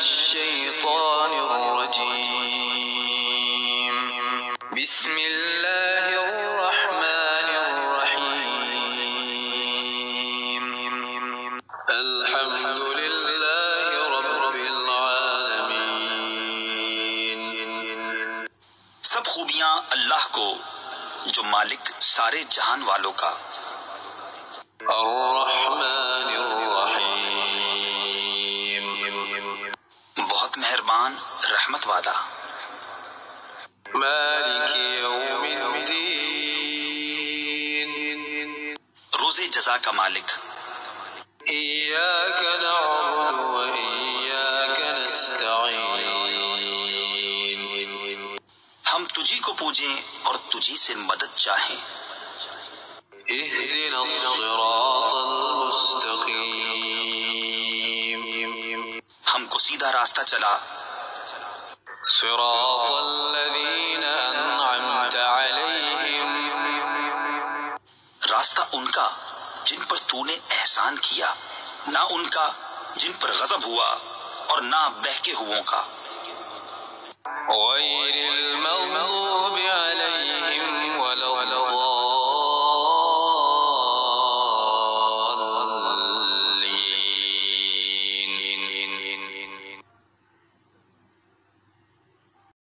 الشيطان الرجيم بسم الله الرحمن الرحيم الحمد لله رب العالمين. سب خوبیاں اللہ کو جو مالک سارے جہان والوں کا. الرحمن الرحیم بہت مہربان رحمت والا. مالک یوم الدین روز جزا کا مالک. ایاک نعبد و ایاک نستعین ہم تجھی کو پوجیں اور تجھی سے مدد چاہیں. اہدنا الصراط المستقیم ہم کو سیدھا راستہ چلا. صراط الذین انعمت علیہم راستہ ان کا جن پر تو نے احسان کیا، نہ ان کا جن پر غضب ہوا اور نہ بہکے ہوئوں کا. غیر المغضوب